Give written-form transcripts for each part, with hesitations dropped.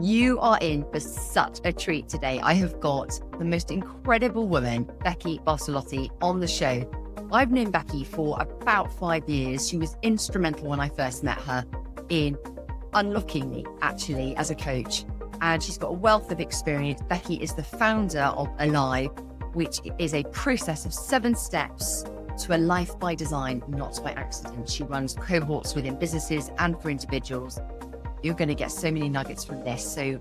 You are in for such a treat today. I have got the most incredible woman, Becky Barsellotti, on the show. I've known Becky for about 5 years. She was instrumental when I first met her in unlocking me, actually, as a coach. And she's got a wealth of experience. Becky is the founder of Alive, which is a process of 7 steps to a life by design, not by accident. She runs cohorts within businesses and for individuals. You're going to get so many nuggets from this. So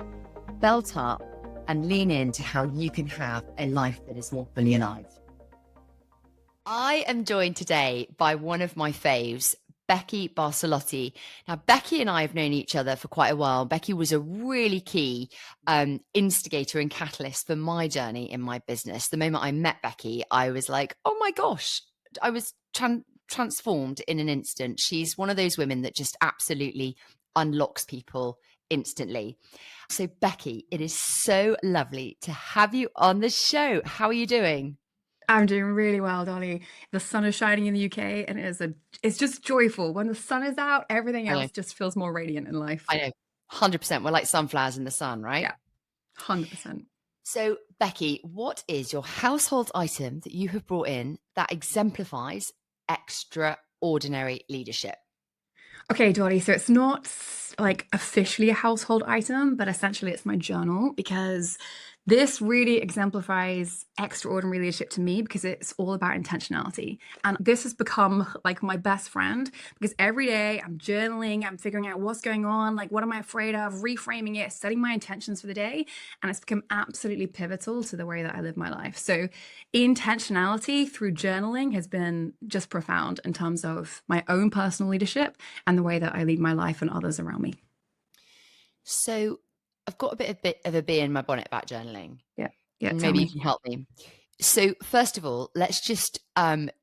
belt up and lean into how you can have a life that is more fully alive. I am joined today by one of my faves, Becky Barsellotti. Now, Becky and I have known each other for quite a while. Becky was a really key instigator and catalyst for my journey in my business. The moment I met Becky, I was like, oh my gosh, I was transformed in an instant. She's one of those women that just absolutely unlocks people instantly. So Becky, it is so lovely to have you on the show. How are you doing? I'm doing really well, Dolly. The sun is shining in the UK and it's just joyful. When the sun is out, everything I know, else just feels more radiant in life. I know, 100%. We're like sunflowers in the sun, right? Yeah, 100%. So Becky, what is your household item that you have brought in that exemplifies extraordinary leadership? Okay, Dolly, so it's not like officially a household item, but essentially it's my journal because this really exemplifies extraordinary leadership to me because it's all about intentionality. And this has become like my best friend because every day I'm journaling, I'm figuring out what's going on, like what am I afraid of, reframing it, setting my intentions for the day. And it's become absolutely pivotal to the way that I live my life. So intentionality through journaling has been just profound in terms of my own personal leadership and the way that I lead my life and others around me. So I've got a bit of a bee in my bonnet about journaling. Yeah. Yeah. And Tell maybe you me. can help me. So first of all, let's just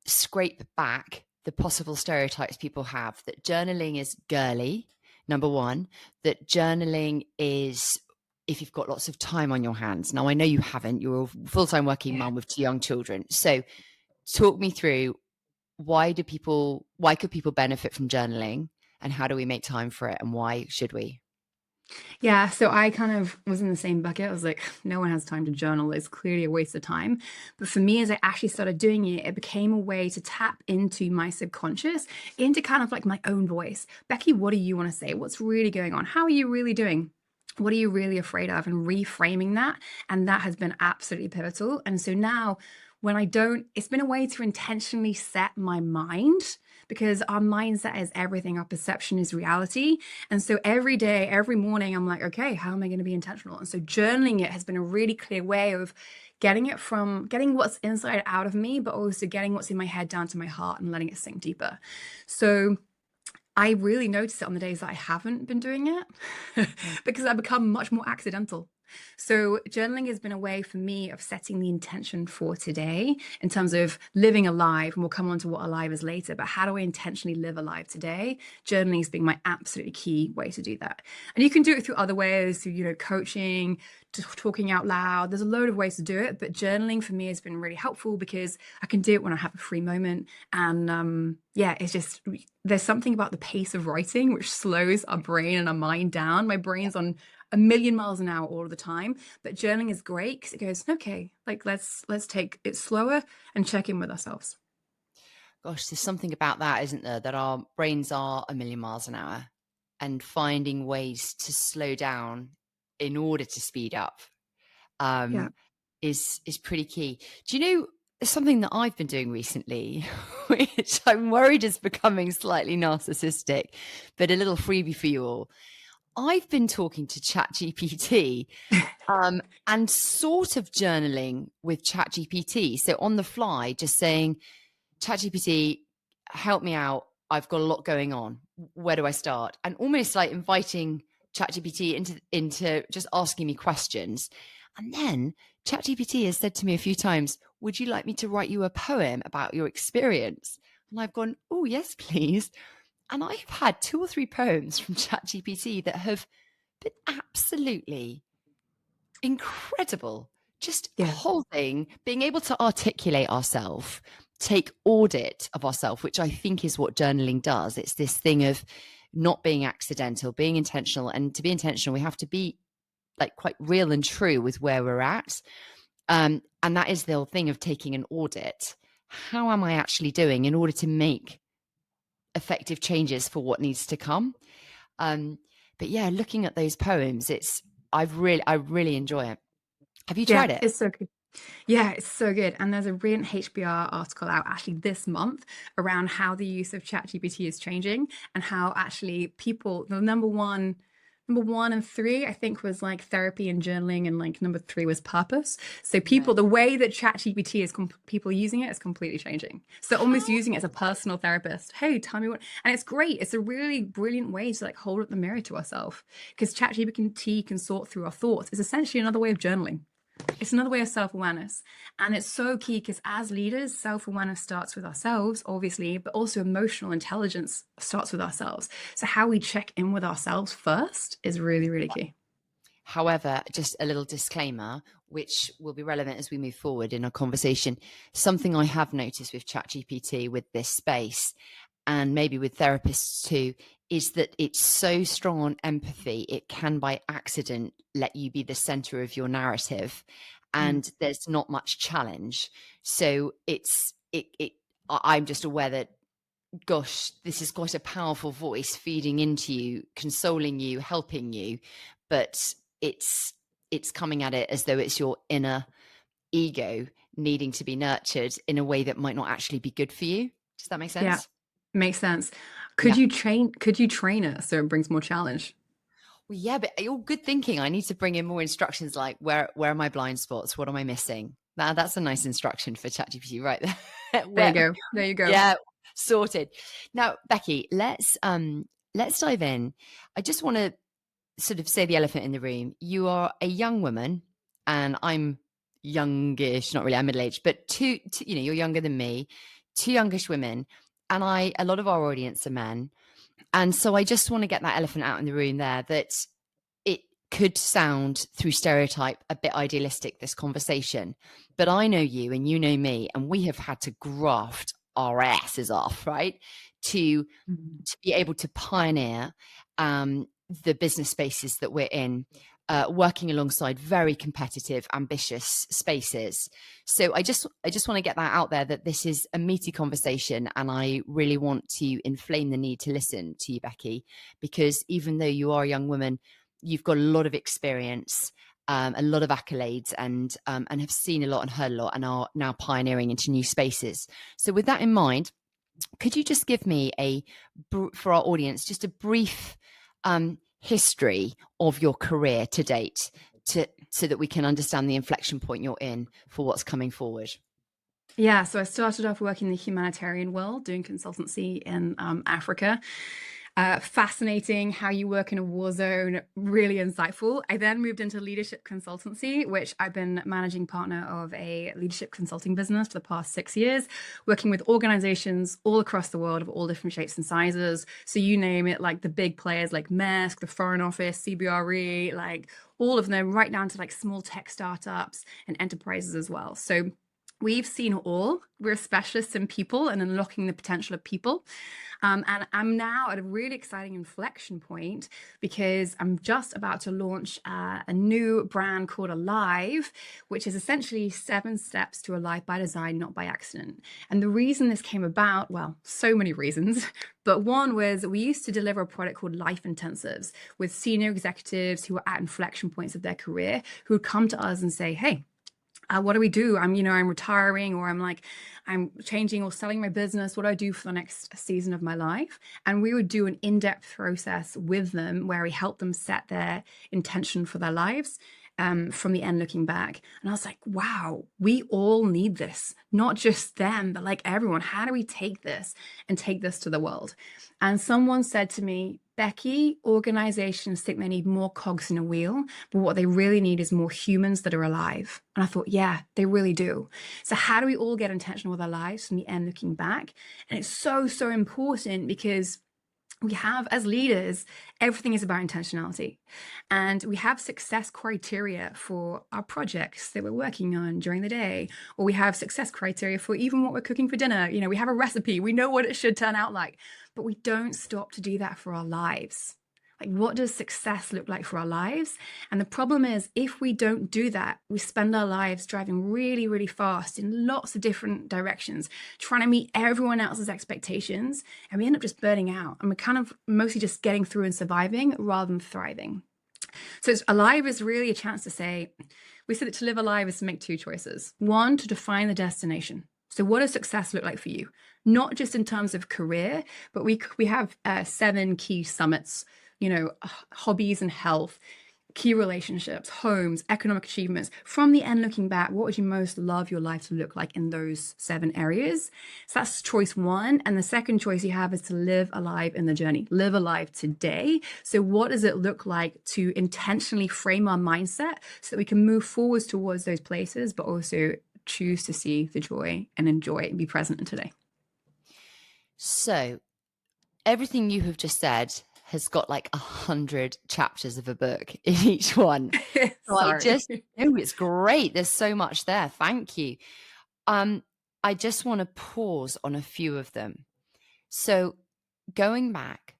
scrape back the possible stereotypes people have that journaling is girly, number one, that journaling is if you've got lots of time on your hands. Now, I know you haven't. You're a full-time working mum with 2 young children. So talk me through why could people benefit from journaling and how do we make time for it and why should we? Yeah, so I kind of was in the same bucket. I was like, no one has time to journal. It's clearly a waste of time. But for me, as I actually started doing it, it became a way to tap into my subconscious, into kind of like my own voice. Becky, what do you want to say? What's really going on? How are you really doing? What are you really afraid of? And reframing that. And that has been absolutely pivotal. And so now when I don't, it's been a way to intentionally set my mind because our mindset is everything. Our perception is reality. And so every day, every morning, I'm like, okay, how am I going to be intentional? And so journaling it has been a really clear way of getting what's inside out of me, but also getting what's in my head down to my heart and letting it sink deeper. So I really notice it on the days that I haven't been doing it because I've become much more accidental. So journaling has been a way for me of setting the intention for today in terms of living alive, and we'll come on to what alive is later, but how do I intentionally live alive today? Journaling has been my absolutely key way to do that. And you can do it through other ways, through, coaching, talking out loud. There's a load of ways to do it, but journaling for me has been really helpful because I can do it when I have a free moment. And it's just, there's something about the pace of writing which slows our brain and our mind down. My brain's on a million miles an hour all the time, but journaling is great because it goes, okay, like let's take it slower and check in with ourselves. Gosh, there's something about that, isn't there? That our brains are a million miles an hour and finding ways to slow down in order to speed up Yeah. is pretty key. Do you know something that I've been doing recently, which I'm worried is becoming slightly narcissistic, but a little freebie for you all. I've been talking to ChatGPT and sort of journaling with ChatGPT. So on the fly, just saying, ChatGPT, help me out. I've got a lot going on. Where do I start? And almost like inviting ChatGPT into just asking me questions. And then ChatGPT has said to me a few times, would you like me to write you a poem about your experience? And I've gone, oh, yes, please. And I've had 2 or 3 poems from ChatGPT that have been absolutely incredible. Just Yeah. holding, being able to articulate ourselves, take audit of ourselves, which I think is what journaling does. It's this thing of not being accidental, being intentional. And to be intentional, we have to be like quite real and true with where we're at. And that is the whole thing of taking an audit. How am I actually doing in order to make effective changes for what needs to come? But yeah, looking at those poems, I really enjoy it. Have you Yeah, tried it? it's so good. Yeah, it's so good. And there's a brilliant HBR article out actually this month around how the use of ChatGPT is changing and how actually people, the number one and three, I think was like therapy and journaling, and like number three was purpose. So people, Right. the way that ChatGPT is, people using it is completely changing. So almost How? using it as a personal therapist. Hey, tell me what, and it's great. It's a really brilliant way to like hold up the mirror to ourselves because ChatGPT can sort through our thoughts. It's essentially another way of journaling. It's another way of self-awareness. And it's so key because as leaders, self-awareness starts with ourselves, obviously, but also emotional intelligence starts with ourselves. So how we check in with ourselves first is really, really key. However, just a little disclaimer, which will be relevant as we move forward in our conversation. Something I have noticed with ChatGPT with this space, and maybe with therapists too, is that it's so strong on empathy, it can by accident let you be the center of your narrative, Mm. and there's not much challenge. So I'm just aware that, gosh, this is quite a powerful voice feeding into you, consoling you, helping you, but it's coming at it as though it's your inner ego needing to be nurtured in a way that might not actually be good for you. Does that make Yeah, sense? makes sense. Yeah. Could you train it so it brings more challenge? Well, yeah, but all good thinking. I need to bring in more instructions like where are my blind spots? What am I missing? That's a nice instruction for ChatGPT right there. There you where go. There you go. Yeah, sorted. Now, Becky, let's dive in. I just want to sort of say the elephant in the room. You are a young woman, and I'm youngish, not really, I'm middle aged, but you're younger than me, two youngish women, and a lot of our audience are men. And so I just want to get that elephant out in the room there, that it could sound through stereotype a bit idealistic, this conversation, but I know you and you know me, and we have had to graft our asses off, right? To Mhm. to be able to pioneer the business spaces that we're in, working alongside very competitive, ambitious spaces. So I just want to get that out there, that this is a meaty conversation, and I really want to inflame the need to listen to you, Becky, because even though you are a young woman, you've got a lot of experience. A lot of accolades, and have seen a lot and heard a lot, and are now pioneering into new spaces. So, with that in mind, could you just give me for our audience, just a brief history of your career to date, so that we can understand the inflection point you're in for what's coming forward? Yeah, so I started off working in the humanitarian world, doing consultancy in Africa. Fascinating how you work in a war zone, really insightful. I then moved into leadership consultancy, which I've been managing partner of a leadership consulting business for the past 6 years, working with organizations all across the world of all different shapes and sizes. So you name it, like the big players like Maersk, the Foreign Office, CBRE, like all of them, right down to like small tech startups and enterprises as well. So we've seen all. We're specialists in people and unlocking the potential of people. And I'm now at a really exciting inflection point because I'm just about to launch a new brand called Alive, which is essentially 7 steps to a life by design, not by accident. And the reason this came about, well, so many reasons, but one was we used to deliver a product called Life Intensives with senior executives who were at inflection points of their career who would come to us and say, hey, what do we do? I'm retiring, or I'm changing or selling my business. What do I do for the next season of my life? And we would do an in-depth process with them where we help them set their intention for their lives. From the end looking back. And I was like, wow, we all need this, not just them, but like everyone. How do we take this and take this to the world? And someone said to me, Becky, organizations think they need more cogs in a wheel, but what they really need is more humans that are alive. And I thought, yeah, they really do. So how do we all get intentional with our lives from the end looking back? And it's so, so important because we have, as leaders, everything is about intentionality. And we have success criteria for our projects that we're working on during the day, or we have success criteria for even what we're cooking for dinner. You know, we have a recipe, we know what it should turn out like, but we don't stop to do that for our lives. Like, what does success look like for our lives? And the problem is, if we don't do that, we spend our lives driving really, really fast in lots of different directions, trying to meet everyone else's expectations. And we end up just burning out. And we're kind of mostly just getting through and surviving rather than thriving. So alive is really a chance to say, we said that to live alive is to make two choices. One, to define the destination. So what does success look like for you? Not just in terms of career, but we have 7 key summits, hobbies and health, key relationships, homes, economic achievements. From the end looking back, what would you most love your life to look like in those 7 areas? So that's choice 1. And the second choice you have is to live alive in the journey, live alive today. So what does it look like to intentionally frame our mindset so that we can move forwards towards those places, but also choose to see the joy and enjoy it and be present in today? So everything you have just said has got like 100 chapters of a book in each one. So it's great. There's so much there. Thank you. I just want to pause on a few of them. So going back,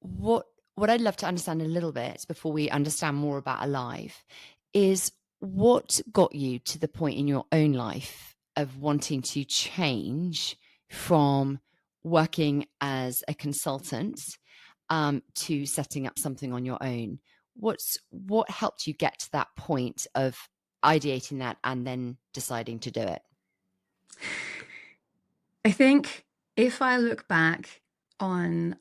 what I'd love to understand a little bit before we understand more about Alive is what got you to the point in your own life of wanting to change from working as a consultant to setting up something on your own. What helped you get to that point of ideating that and then deciding to do it? I think if I look back on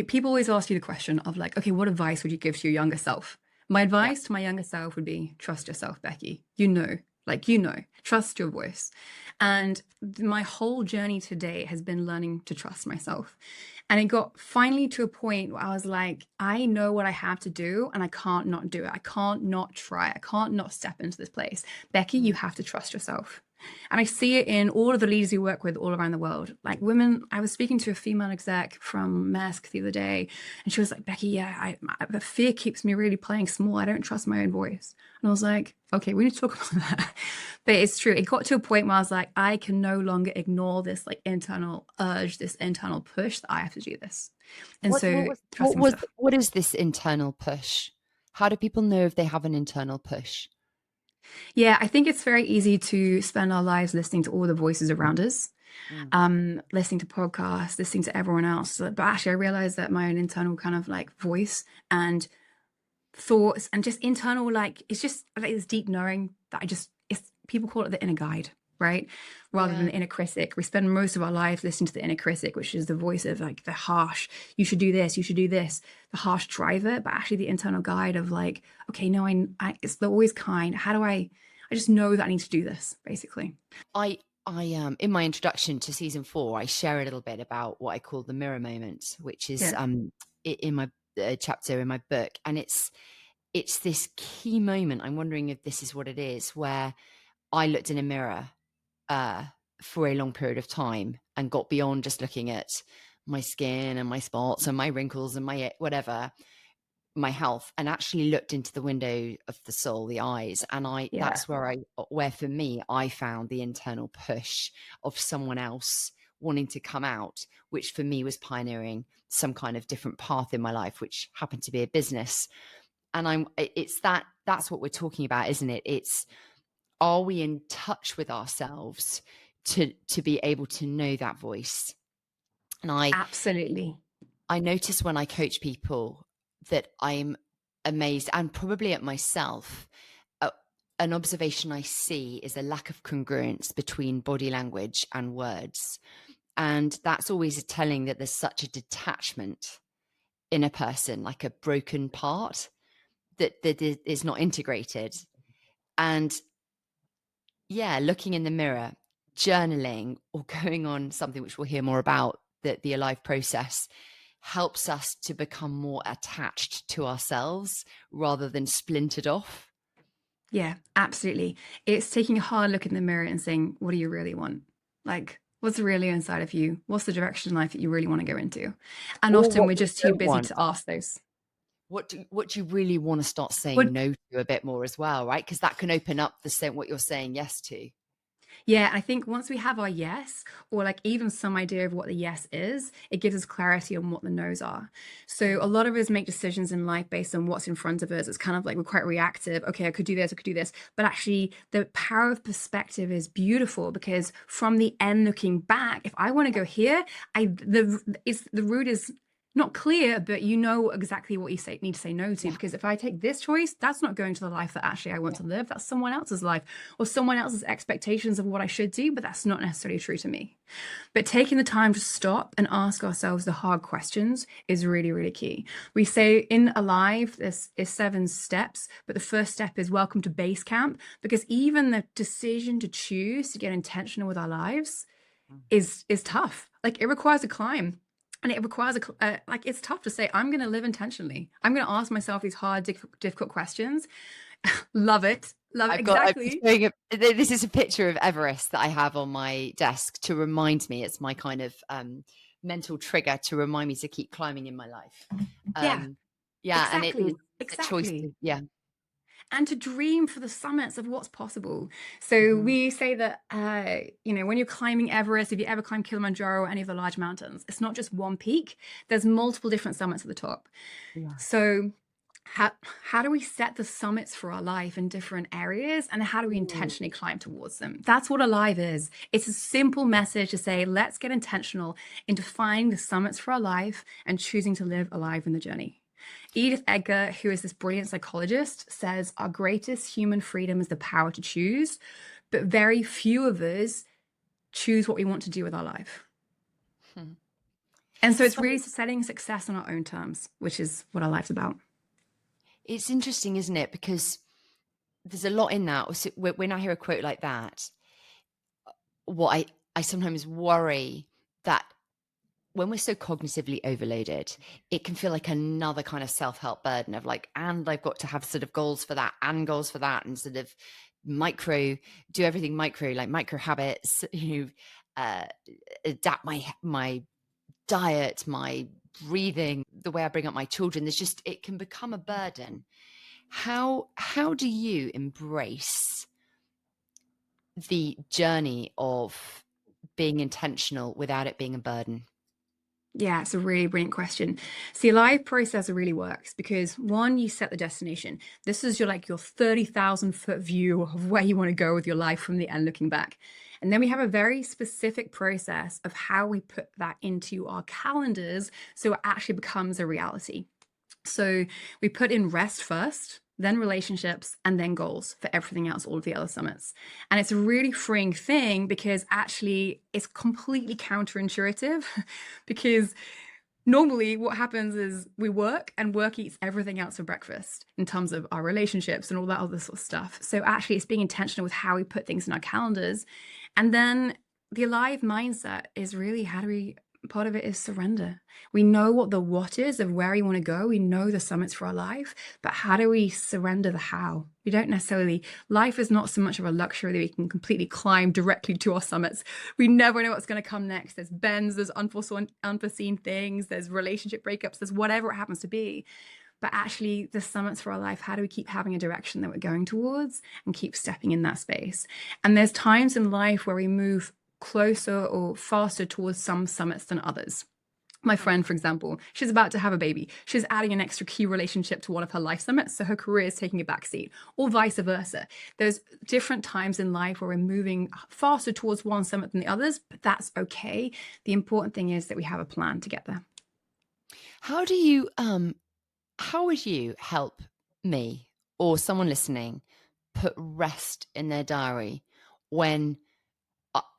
people always ask you the question of like, okay, what advice would you give to your younger self? My advice to my younger self would be trust yourself, Becky. Trust your voice. And my whole journey today has been learning to trust myself. And it got finally to a point where I was like, I know what I have to do and I can't not do it. I can't not try. I can't not step into this place. Becky, you have to trust yourself. And I see it in all of the leaders we work with all around the world. Like women, I was speaking to a female exec from Maersk the other day, and she was like, Becky, the fear keeps me really playing small. I don't trust my own voice. And I was like, okay, we need to talk about that. But it's true. It got to a point where I was like, I can no longer ignore this like internal urge, this internal push that I have to do this. And what is this internal push? How do people know if they have an internal push? Yeah, I think it's very easy to spend our lives listening to all the voices around us, listening to podcasts, listening to everyone else. But actually, I realized that my own internal kind of like voice and thoughts and just internal, like, it's just like this deep knowing that people call it the inner guide, right? Rather than the inner critic. We spend most of our lives listening to the inner critic, which is the voice of like the harsh, you should do this, the harsh driver, but actually the internal guide of like, okay, no, it's always kind. How do I just know that I need to do this, basically. I in my introduction to season 4, I share a little bit about what I call the mirror moment, which is in my chapter in my book. And it's this key moment. I'm wondering if this is what it is, where I looked in a mirror for a long period of time and got beyond just looking at my skin and my spots and my wrinkles and my whatever, my health, and actually looked into the window of the soul, the eyes. And that's where for me, I found the internal push of someone else wanting to come out, which for me was pioneering some kind of different path in my life, which happened to be a business. And that's what we're talking about, isn't it? It's, are we in touch with ourselves to be able to know that voice? And Absolutely. I notice when I coach people that I'm amazed, and probably at myself, an observation I see is a lack of congruence between body language and words. And that's always telling that there's such a detachment in a person, like a broken part that is not integrated. And looking in the mirror, journaling, or going on something which we'll hear more about, the Alive process, helps us to become more attached to ourselves rather than splintered off. Yeah, absolutely. It's taking a hard look in the mirror and saying, what do you really want? Like, what's really inside of you? What's the direction in life that you really want to go into? And often we're just too busy to ask those. What do you really want to start saying no to a bit more as well, right? Because that can open up what you're saying yes to. Yeah, I think once we have our yes, or like even some idea of what the yes is, it gives us clarity on what the no's are. So a lot of us make decisions in life based on what's in front of us. It's kind of like we're quite reactive. Okay, I could do this, I could do this. But actually, the power of perspective is beautiful because from the end looking back, if I want to go here, the route is not clear, but you know exactly what you need to say no to. Yeah. Because if I take this choice, that's not going to the life that actually I want to live. That's someone else's life or someone else's expectations of what I should do, but that's not necessarily true to me. But taking the time to stop and ask ourselves the hard questions is really, really key. We say in Alive, this is 7 steps, but the first step is welcome to base camp, because even the decision to choose to get intentional with our lives is tough. Like, it requires a climb. And it requires like, it's tough to say, I'm going to live intentionally. I'm going to ask myself these hard, difficult questions. Love it. Love it. I'm just Exactly. showing this is a picture of Everest that I have on my desk to remind me. It's my kind of mental trigger to remind me to keep climbing in my life. Yeah, Yeah, and it is exactly. a choice. Exactly. Yeah. And to dream for the summits of what's possible. So Mhm. we say that, when you're climbing Everest, if you ever climb Kilimanjaro or any of the large mountains, it's not just one peak. There's multiple different summits at the top. Yeah. So how do we set the summits for our life in different areas, and how do we intentionally climb towards them? That's what Alive is. It's a simple message to say, let's get intentional in defining the summits for our life and choosing to live alive in the journey. Edith Edgar, who is this brilliant psychologist, says our greatest human freedom is the power to choose, but very few of us choose what we want to do with our life. Hmm. And so it's So really setting success on our own terms, which is what our life's about. it's interesting, isn't it? Because there's a lot in that. So when I hear a quote like that, what I sometimes worry that when we're so cognitively overloaded, it can feel like another kind of self-help burden of like, and I've got to have sort of goals for that and goals for that, and sort of do everything micro, like micro habits, adapt my diet, my breathing, the way I bring up my children. It can become a burden. How do you embrace the journey of being intentional without it being a burden? Yeah, it's a really brilliant question. See, live process really works because one, you set the destination. This is your 30,000-foot view of where you want to go with your life from the end looking back. And then we have a very specific process of how we put that into our calendars so it actually becomes a reality. So we put in rest first, then relationships, and then goals for everything else, all of the other summits. And it's a really freeing thing because actually it's completely counterintuitive because normally what happens is we work and work eats everything else for breakfast in terms of our relationships and all that other sort of stuff. So actually it's being intentional with how we put things in our calendars. And then the alive mindset is really part of it is surrender. We know what the what is of where you want to go. We know the summits for our life, but how do we surrender the how? We don't necessarily, life is not so much of a luxury that we can completely climb directly to our summits. We never know what's going to come next. There's bends, there's unforeseen things, there's relationship breakups, there's whatever it happens to be. But actually, the summits for our life, how do we keep having a direction that we're going towards and keep stepping in that space? And there's times in life where we move closer or faster towards some summits than others. My friend, for example, she's about to have a baby. She's adding an extra key relationship to one of her life summits, so her career is taking a backseat, or vice versa. There's different times in life where we're moving faster towards one summit than the others, but that's okay. The important thing is that we have a plan to get there. How would you help me or someone listening put rest in their diary when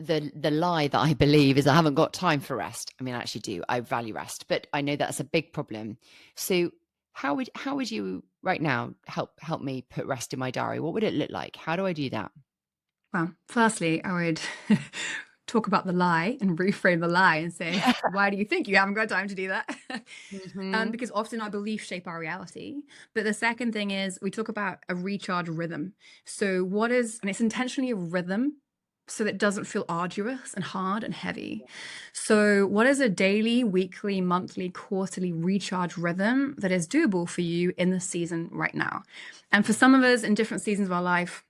the lie that I believe is I haven't got time for rest? I mean, I actually do. I value rest, but I know that's a big problem. So how would you right now help me put rest in my diary? What would it look like? How do I do that? Well, firstly, I would talk about the lie and reframe the lie and say, why do you think you haven't got time to do that? Mhm. Because often our beliefs shape our reality. But the second thing is we talk about a recharge rhythm. So and it's intentionally a rhythm so that it doesn't feel arduous and hard and heavy. So what is a daily, weekly, monthly, quarterly recharge rhythm that is doable for you in the season right now? And for some of us in different seasons of our life,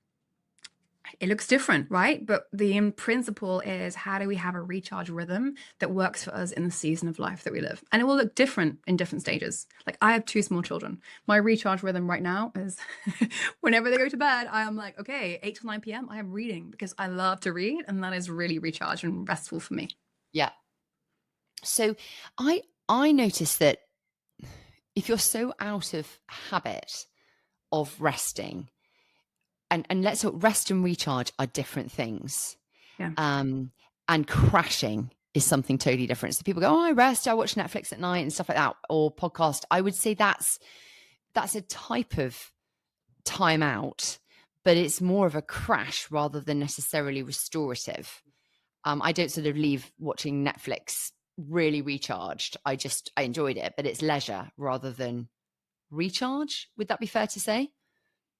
It looks different, right? But the in principle is, how do we have a recharge rhythm that works for us in the season of life that we live? And it will look different in different stages. Like, I have two small children. My recharge rhythm right now is whenever they go to bed, I am like, okay, 8 to 9 p.m., I am reading because I love to read. And that is really recharge and restful for me. Yeah. So I noticed that if you're so out of habit of resting, and let's talk, rest and recharge are different things. Yeah. And crashing is something totally different. So people go, oh, I rest, I watch Netflix at night and stuff like that, or podcast. I would say that's a type of time out, but it's more of a crash rather than necessarily restorative. I don't sort of leave watching Netflix really recharged. I enjoyed it, but it's leisure rather than recharge. Would that be fair to say?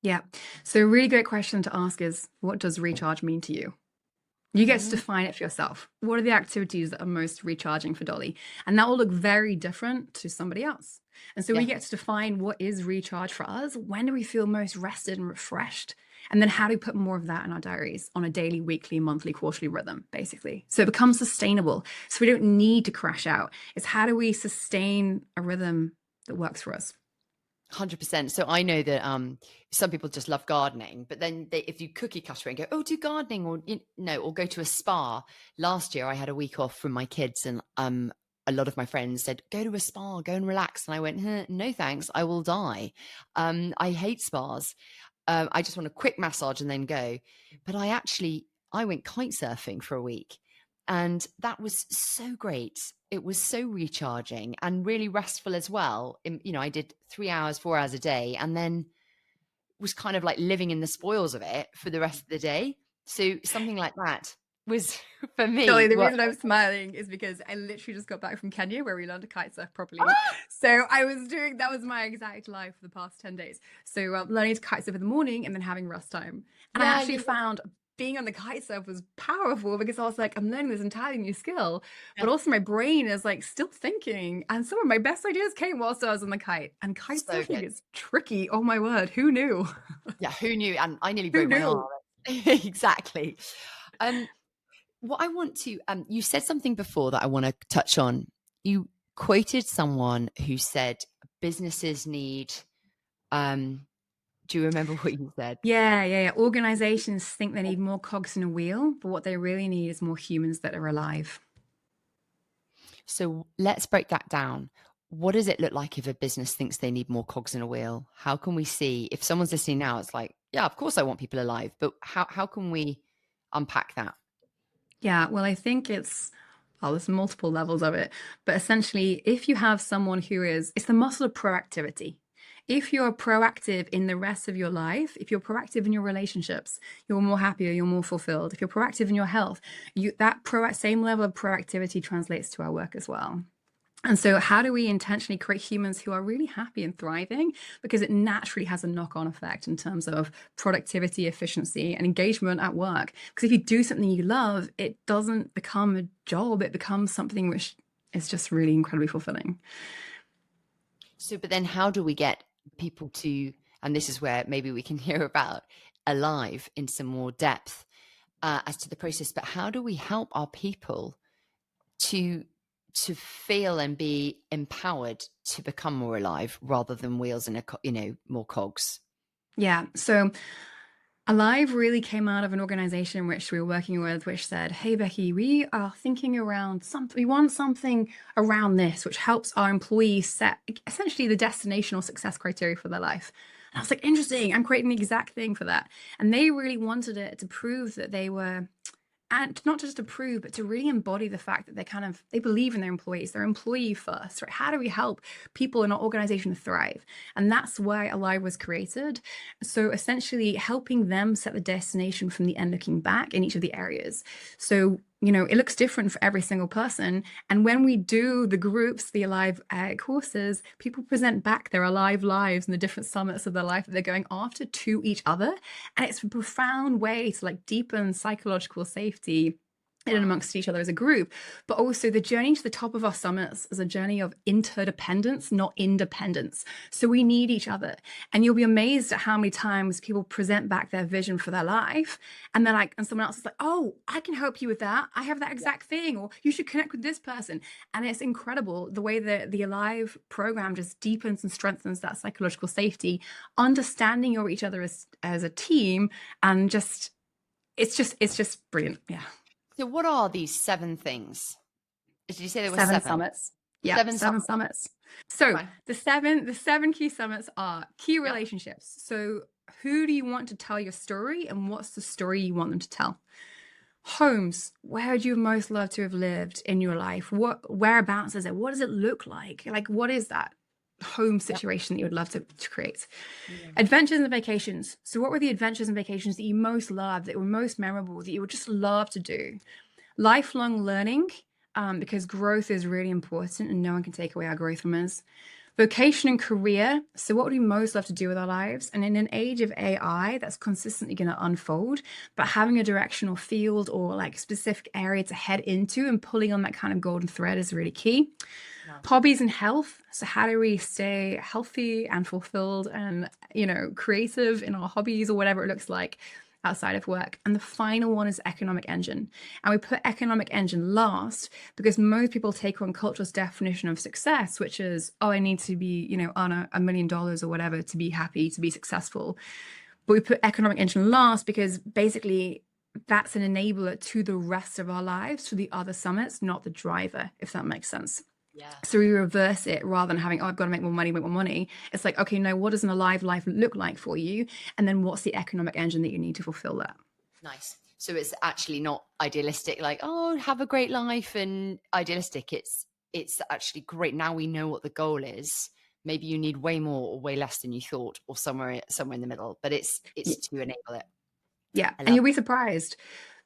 Yeah. So a really great question to ask is, what does recharge mean to you? You get to define it for yourself. What are the activities that are most recharging for Dolly? And that will look very different to somebody else. And so we get to define what is recharge for us. When do we feel most rested and refreshed? And then how do we put more of that in our diaries on a daily, weekly, monthly, quarterly rhythm, basically? So it becomes sustainable. So we don't need to crash out. It's how do we sustain a rhythm that works for us? 100%. So I know that some people just love gardening, but then if you cookie cutter and go, oh, do gardening, or or go to a spa. Last year I had a week off from my kids, and a lot of my friends said, go to a spa, go and relax. And I went, no, thanks, I will die. I hate spas. I just want a quick massage and then go. But I went kite surfing for a week, and that was so great. It was so recharging and really restful as well. I did 3 hours, 4 hours a day, and then was kind of like living in the spoils of it for the rest of the day. So something like that was for me. Dolly, the reason I'm smiling is because I literally just got back from Kenya, where we learned to kite surf properly. So that was my exact life for the past 10 days. So learning to kite surf in the morning and then having rest time. And I actually found being on the kite surf was powerful, because I was like, I'm learning this entirely new skill, but also my brain is like still thinking. And some of my best ideas came whilst I was on the kite. And kite surfing is tricky. Oh my word, who knew? Yeah, who knew? And I nearly broke my arm. Exactly. What I want to, you said something before that I want to touch on. You quoted someone who said businesses need, do you remember what you said? Yeah. Organizations think they need more cogs in a wheel, but what they really need is more humans that are alive. So let's break that down. What does it look like if a business thinks they need more cogs in a wheel? How can we see, if someone's listening now, it's like, yeah, of course I want people alive, but how can we unpack that? Yeah, well, I think there's multiple levels of it. But essentially, if you have someone it's the muscle of proactivity. If you're proactive in the rest of your life, if you're proactive in your relationships, you're more happier, you're more fulfilled. If you're proactive in your health, that same level of proactivity translates to our work as well. And so how do we intentionally create humans who are really happy and thriving? Because it naturally has a knock-on effect in terms of productivity, efficiency, and engagement at work. Because if you do something you love, it doesn't become a job, it becomes something which is just really incredibly fulfilling. So, but then how do we get people to, and this is where maybe we can hear about Alive in some more depth as to the process, but how do we help our people to feel and be empowered to become more alive rather than wheels and more cogs? Yeah. So Alive really came out of an organization which we were working with, which said, hey, Becky, we are thinking around something. We want something around this, which helps our employees set essentially the destination or success criteria for their life. And I was like, interesting. I'm creating the exact thing for that. And they really wanted it to prove that they were, and not just to prove, but to really embody the fact that they believe in their employees. They're employee first, right? How do we help people in our organization thrive? And that's why Alive was created. So essentially helping them set the destination from the end looking back in each of the areas. So it looks different for every single person. And when we do the groups, the Alive courses, people present back their Alive lives and the different summits of their life that they're going after to each other. And it's a profound way to deepen psychological safety in and amongst each other as a group, but also the journey to the top of our summits is a journey of interdependence, not independence. So we need each other. And you'll be amazed at how many times people present back their vision for their life. And they're like, and someone else is like, oh, I can help you with that. I have that exact thing, or you should connect with this person. And it's incredible the way that the Alive program just deepens and strengthens that psychological safety, understanding your each other as a team, and just, it's just brilliant. Yeah. So what are these 7 things? Did you say there were 7? Summits. Yeah, 7 7 summits. So Right. the seven key summits are key Yep. relationships. So who do you want to tell your story, and what's the story you want them to tell? Homes, where would you most love to have lived in your life? Whereabouts is it? What does it look like? Like, what is that home situation that you would love to create? Yeah. Adventures and vacations. So what were the adventures and vacations that you most loved, that were most memorable, that you would just love to do? Lifelong learning, because growth is really important and no one can take away our growth from us. Vocation and career. So what would we most love to do with our lives? And in an age of AI, that's consistently going to unfold, but having a directional field or like specific area to head into and pulling on that kind of golden thread is really key. Yeah. Hobbies and health. So how do we stay healthy and fulfilled and, creative in our hobbies or whatever it looks like outside of work? And the final one is economic engine. And we put economic engine last because most people take on culture's definition of success, which is, oh, I need to be, earn $1 million or whatever to be happy, to be successful. But we put economic engine last because basically that's an enabler to the rest of our lives, to the other summits, not the driver, if that makes sense. Yeah. So we reverse it rather than having, oh, I've got to make more money. It's like, okay, no, what does an alive life look like for you? And then what's the economic engine that you need to fulfill that? Nice. So it's actually not idealistic, like, oh, have a great life and idealistic. It's actually great. Now we know what the goal is. Maybe you need way more or way less than you thought, or somewhere in the middle, but it's to enable it. Yeah. And you'll be surprised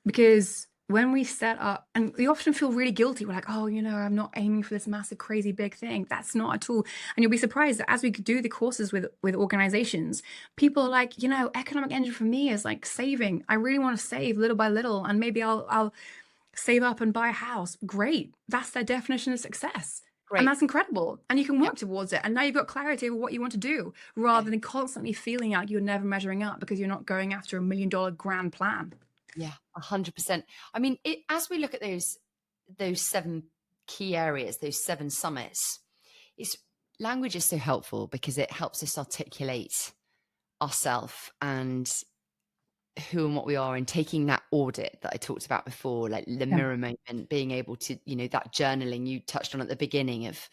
because when we set up, and we often feel really guilty, we're like, oh, I'm not aiming for this massive, crazy big thing. That's not at all. And you'll be surprised that as we do the courses with organizations, people are like, economic engine for me is like saving. I really want to save little by little, and maybe I'll save up and buy a house. Great. That's their definition of success. Great. And that's incredible. And you can work towards it. And now you've got clarity over what you want to do, rather than constantly feeling like you're never measuring up because you're not going after $1 million grand plan. Yeah, 100%. I mean, as we look at those 7 key areas, those 7 summits, language is so helpful because it helps us articulate ourselves and who and what we are, and taking that audit that I talked about before, like the mirror moment, being able to, that journaling you touched on at the beginning of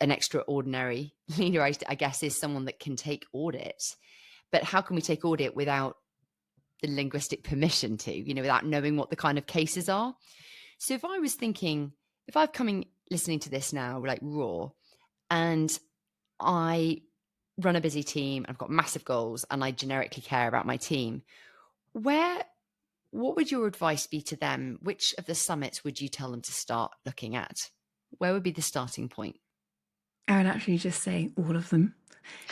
an extraordinary leader, I guess, is someone that can take audit. But how can we take audit without the linguistic permission to, without knowing what the kind of cases are? So if I was thinking, if I've come listening to this now, like raw, and I run a busy team, I've got massive goals, and I generically care about my team, what would your advice be to them? Which of the summits would you tell them to start looking at? Where would be the starting point? I would actually just say all of them.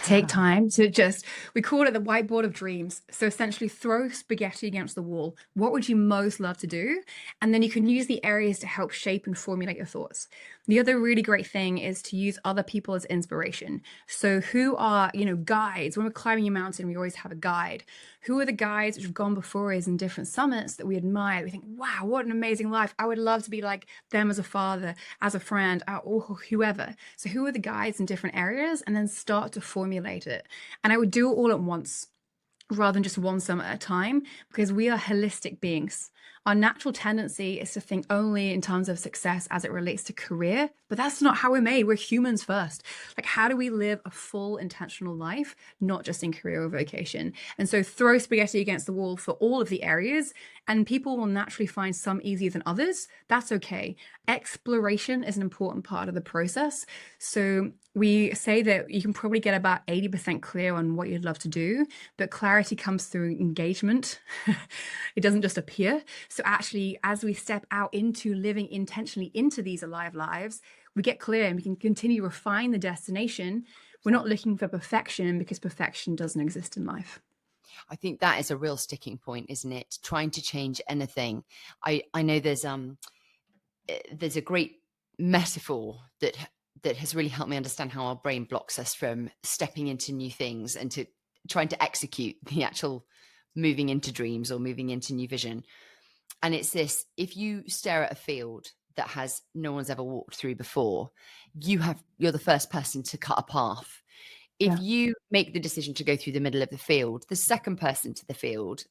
Take time to we call it the whiteboard of dreams. So essentially throw spaghetti against the wall. What would you most love to do? And then you can use the areas to help shape and formulate your thoughts. The other really great thing is to use other people as inspiration. So who are, guides? When we're climbing a mountain, we always have a guide. Who are the guides which have gone before us in different summits that we admire? We think, wow, what an amazing life. I would love to be like them as a father, as a friend, or whoever. So who are the guides in different areas? And then start to formulate it. And I would do it all at once rather than just one summit at a time, because we are holistic beings. Our natural tendency is to think only in terms of success as it relates to career, but that's not how we're made. We're humans first. Like, how do we live a full intentional life, not just in career or vocation? And so throw spaghetti against the wall for all of the areas, and people will naturally find some easier than others. That's okay. Exploration is an important part of the process. So we say that you can probably get about 80% clear on what you'd love to do, but clarity comes through engagement. It doesn't just appear. So actually, as we step out into living intentionally into these alive lives, we get clear and we can continue to refine the destination. We're not looking for perfection because perfection doesn't exist in life. I think that is a real sticking point, isn't it? Trying to change anything. I know there's a great metaphor that has really helped me understand how our brain blocks us from stepping into new things and to trying to execute the actual moving into dreams or moving into new vision. And it's this: if you stare at a field that has no one's ever walked through before, you're the first person to cut a path. If Yeah. you make the decision to go through the middle of the field, the second person to the field,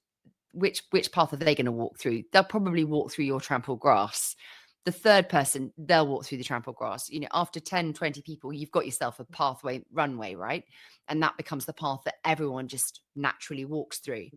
which path are they going to walk through? They'll probably walk through your trampled grass. The third person, they'll walk through the trampled grass. After 10, 20 people, you've got yourself a pathway runway, right? And that becomes the path that everyone just naturally walks through.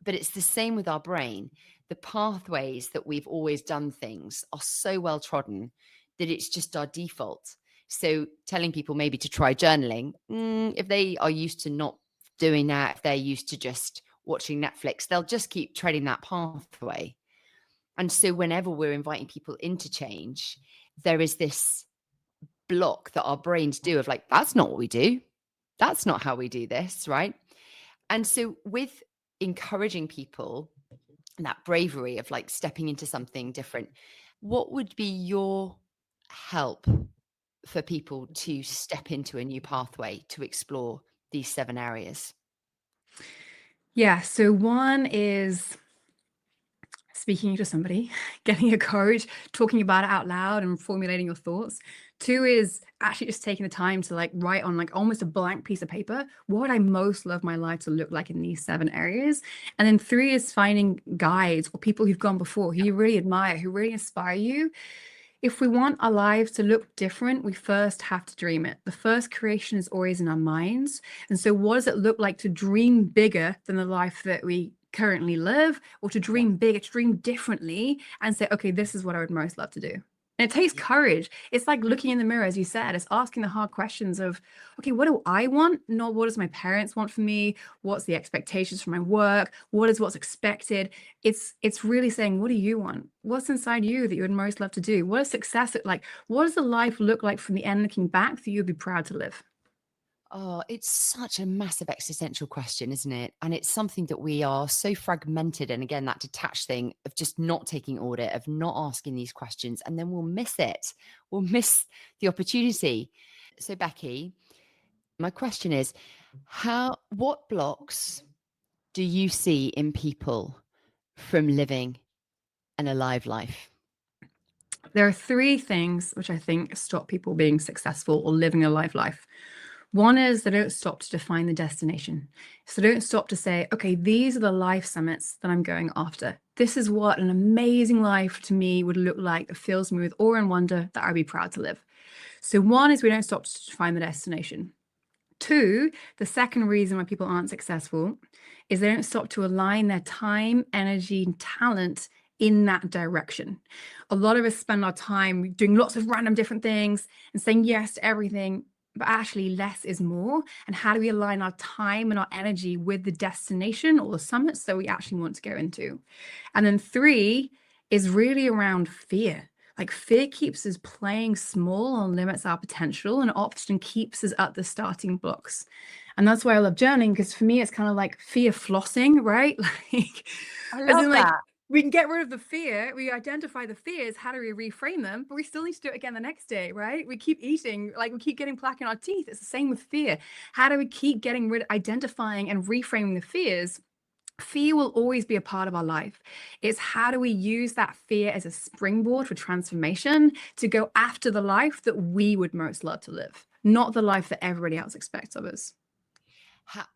But it's the same with our brain. The pathways that we've always done things are so well trodden that it's just our default. So telling people maybe to try journaling, if they are used to not doing that, if they're used to just watching Netflix, they'll just keep treading that pathway. And so whenever we're inviting people into change, there is this block that our brains do of like, that's not what we do. That's not how we do this, right? And so with encouraging people, that bravery of like stepping into something different, what would be your help for people to step into a new pathway to explore these 7 areas? Yeah. So one is speaking to somebody, getting a coach, talking about it out loud and formulating your thoughts. Two is actually just taking the time to like write on like almost a blank piece of paper, what would I most love my life to look like in these 7 areas? And then three is finding guides or people who've gone before, who you really admire, who really inspire you. If we want our lives to look different, we first have to dream it. The first creation is always in our minds. And so, what does it look like to dream bigger than the life that we currently live, or to Yeah. dream bigger, to dream differently and say, okay, this is what I would most love to do? And it takes Yeah. courage. It's like looking in the mirror, as you said, it's asking the hard questions of, okay, what do I want? Not what does my parents want for me? What's the expectations for my work? What is what's expected? It's really saying, what do you want? What's inside you that you would most love to do? What does success look like? What does the life look like from the end looking back that you'd be proud to live? Oh, it's such a massive existential question, isn't it? And it's something that we are so fragmented. And again, that detached thing of just not taking audit, of not asking these questions, and then we'll miss it. We'll miss the opportunity. So, Becky, my question is, what blocks do you see in people from living an alive life? There are three things which I think stop people being successful or living a life. One is they don't stop to define the destination. So they don't stop to say, okay, these are the life summits that I'm going after. This is what an amazing life to me would look like that fills me with awe and wonder that I'd be proud to live. So one is we don't stop to define the destination. Two, the second reason why people aren't successful is they don't stop to align their time, energy, and talent in that direction. A lot of us spend our time doing lots of random different things and saying yes to everything, but actually less is more. And how do we align our time and our energy with the destination or the summits that we actually want to go into? And then three is really around fear. Like fear keeps us playing small and limits our potential and often keeps us at the starting blocks. And that's why I love journaling, because for me, it's kind of like fear flossing, right? Like, I as love in, like, that. we can get rid of the fear, we identify the fears, how do we reframe them? But we still need to do it again the next day, right? We keep eating, like we keep getting plaque in our teeth. It's the same with fear. How do we keep getting rid, identifying and reframing the fears? Fear will always be a part of our life. It's how do we use that fear as a springboard for transformation to go after the life that we would most love to live, not the life that everybody else expects of us.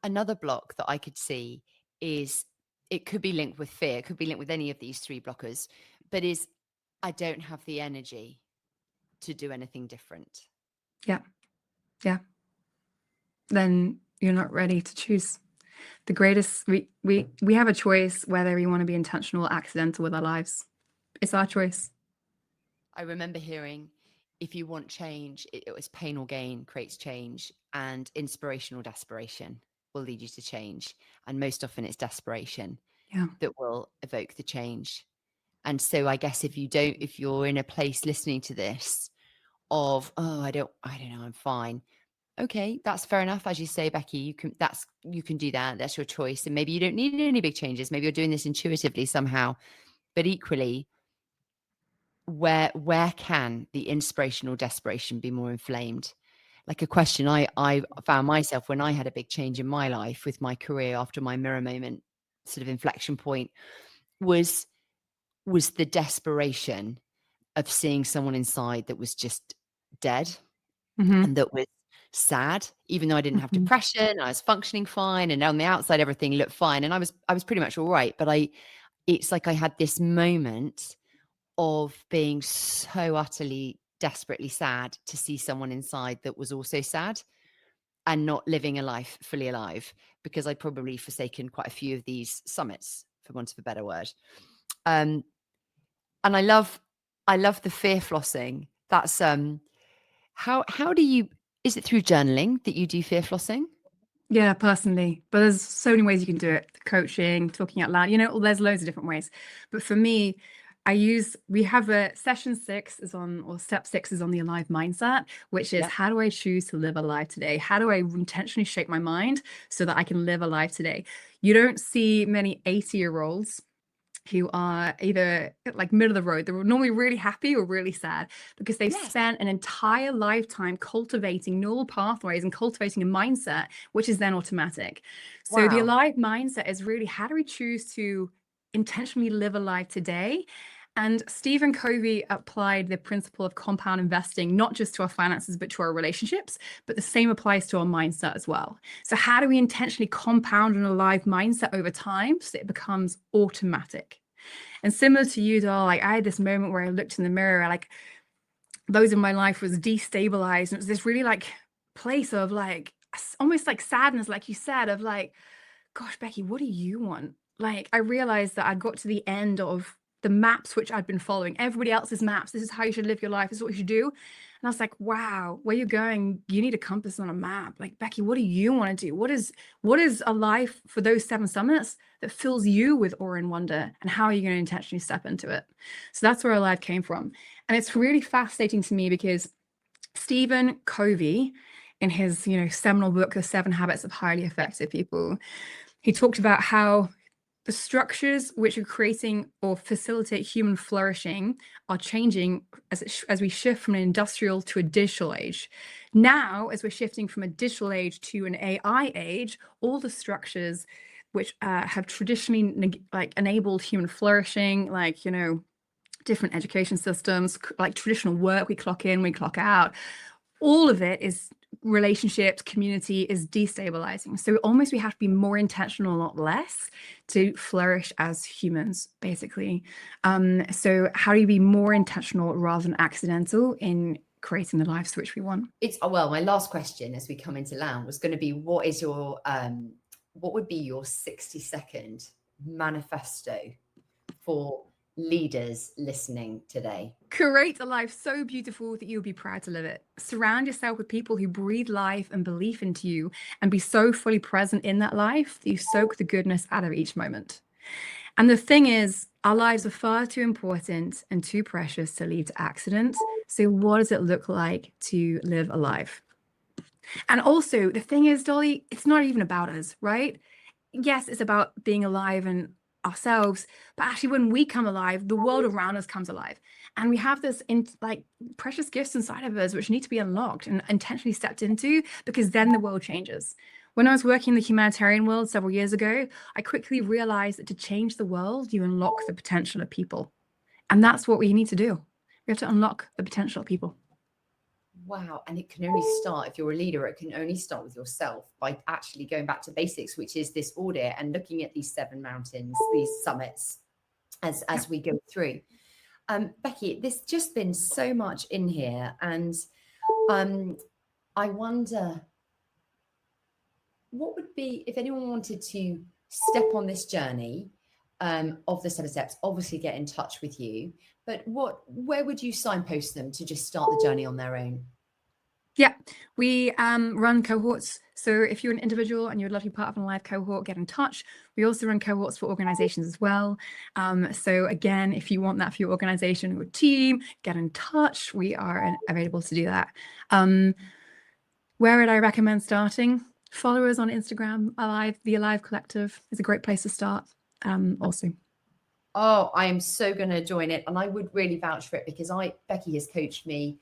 Another block that I could see is, it could be linked with fear, it could be linked with any of these three blockers, but is, I don't have the energy to do anything different. Yeah. Yeah. Then you're not ready to choose. The greatest we have a choice whether we want to be intentional or accidental with our lives. It's our choice. I remember hearing, if you want change, it was pain or gain creates change, and inspiration or desperation will lead you to change. And most often it's desperation Yeah. that will evoke the change. And so I guess if you're in a place listening to this of, oh, I don't know, I'm fine. Okay, that's fair enough. As you say, Becky, you can do that. That's your choice. And maybe you don't need any big changes. Maybe you're doing this intuitively somehow. But equally, where can the inspiration or desperation be more inflamed? Like a question I found myself when I had a big change in my life with my career after my mirror moment sort of inflection point was the desperation of seeing someone inside that was just dead Hmm. and that was sad, even though I didn't have Hmm. depression, I was functioning fine, and on the outside everything looked fine, and I was pretty much all right. But it's like I had this moment of being so utterly desperately sad to see someone inside that was also sad and not living a life fully alive, because I'd probably forsaken quite a few of these summits, for want of a better word. Um, and I love the fear flossing. That's how do you, is it through journaling that you do fear flossing? Yeah, personally, but there's so many ways you can do it. Coaching, talking out loud, there's loads of different ways. But for me, we have a session 6 is on, or step 6 is on the alive mindset, which is Yeah. how do I choose to live alive today? How do I intentionally shape my mind so that I can live alive today? You don't see many 80-year-olds who are either like middle of the road. They're normally really happy or really sad because they've Yes. spent an entire lifetime cultivating neural pathways and cultivating a mindset, which is then automatic. So the Wow. alive mindset is really, how do we choose to intentionally live a life today? And Stephen Covey applied the principle of compound investing, not just to our finances, but to our relationships. But the same applies to our mindset as well. So, how do we intentionally compound an alive mindset over time so it becomes automatic? And similar to you, Doll, like I had this moment where I looked in the mirror, like those in my life was destabilized. And it was this really like place of like almost like sadness, like you said, of like, gosh, Becky, what do you want? Like, I realized that I got to the end of the maps which I'd been following, everybody else's maps. This is how you should live your life. This is what you should do. And I was like, wow, where you're going, you need a compass on a map. Like, Becky, what do you want to do? What is a life for those 7 summits that fills you with awe and wonder? And how are you going to intentionally step into it? So that's where Alive came from. And it's really fascinating to me because Stephen Covey, in his, seminal book, The 7 Habits of Highly Effective People, he talked about how the structures which are creating or facilitate human flourishing are changing as we shift from an industrial to a digital age. Now, as we're shifting from a digital age to an AI age, all the structures which have traditionally enabled human flourishing, like, different education systems, like traditional work, we clock in, we clock out, all of it is relationships, community is destabilizing. So almost we have to be more intentional, not less, to flourish as humans, basically. So how do you be more intentional rather than accidental in creating the lives which we want? It's well, my last question as we come into land was going to be, what is your what would be your 60-second manifesto for leaders listening today? Create a life so beautiful that you'll be proud to live it. Surround yourself with people who breathe life and belief into you, and be so fully present in that life that you soak the goodness out of each moment. And the thing is, our lives are far too important and too precious to leave to accident. So, what does it look like to live a life? And also, the thing is, Dolly, it's not even about us, right? Yes, it's about being alive and ourselves, but actually, when we come alive, the world around us comes alive, and we have this precious gifts inside of us which need to be unlocked and intentionally stepped into, because then the world changes. When I was working in the humanitarian world several years ago, I quickly realized that to change the world, you unlock the potential of people, and that's what we need to do. We have to unlock the potential of people. Wow. And it can only start, if you're a leader, it can only start with yourself by actually going back to basics, which is this audit and looking at these 7 mountains, these summits as we go through. Becky, there's just been so much in here. And I wonder what would be, if anyone wanted to step on this journey of the 7 steps, obviously get in touch with you, but where would you signpost them to just start the journey on their own? Yeah, we run cohorts. So if you're an individual and you'd love to be part of a live cohort, get in touch. We also run cohorts for organizations as well. So again, if you want that for your organization or team, get in touch. We are available to do that. Where would I recommend starting? Follow us on Instagram. The Alive Collective is a great place to start. Also. Oh, I am so going to join it. And I would really vouch for it because Becky has coached me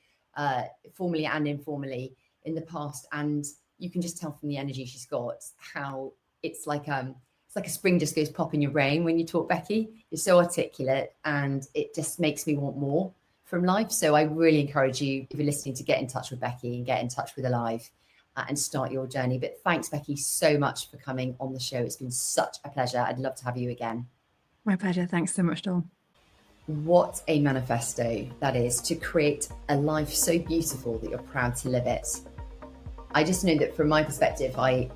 formally and informally in the past. And you can just tell from the energy she's got how it's like a spring just goes pop in your brain when you talk, Becky. You're so articulate and it just makes me want more from life. So I really encourage you, if you're listening, to get in touch with Becky and get in touch with Alive and start your journey. But thanks, Becky, so much for coming on the show. It's been such a pleasure. I'd love to have you again. My pleasure. Thanks so much, Doll. What a manifesto that is, to create a life so beautiful that you're proud to live it. I just know that from my perspective, I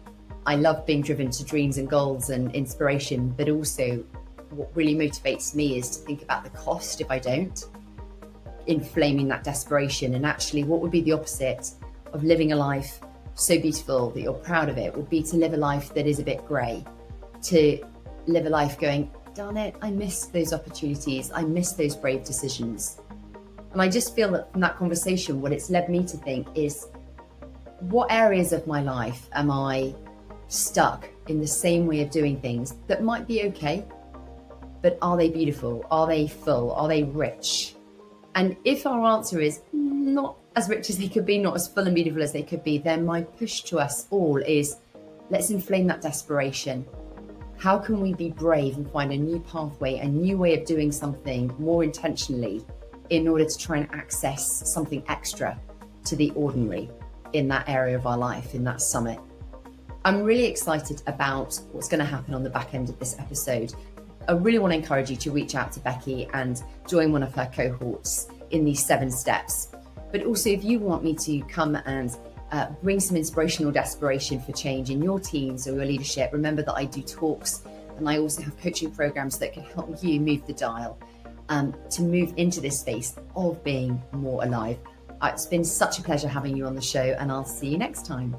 love being driven to dreams and goals and inspiration, but also what really motivates me is to think about the cost if I don't, inflaming that desperation. And actually what would be the opposite of living a life so beautiful that you're proud of it would be to live a life that is a bit grey, to live a life going, darn it, I missed those opportunities. I missed those brave decisions. And I just feel that from that conversation, what it's led me to think is, what areas of my life am I stuck in the same way of doing things that might be okay, but are they beautiful? Are they full? Are they rich? And if our answer is not as rich as they could be, not as full and beautiful as they could be, then my push to us all is, let's inflame that desperation. How can we be brave and find a new pathway, a new way of doing something more intentionally in order to try and access something extra to the ordinary in that area of our life, in that summit? I'm really excited about what's going to happen on the back end of this episode. I really want to encourage you to reach out to Becky and join one of her cohorts in these 7 steps. But also, if you want me to come and bring some inspirational desperation for change in your teams or your leadership, remember that I do talks and I also have coaching programs that can help you move the dial to move into this space of being more alive. It's been such a pleasure having you on the show, and I'll see you next time.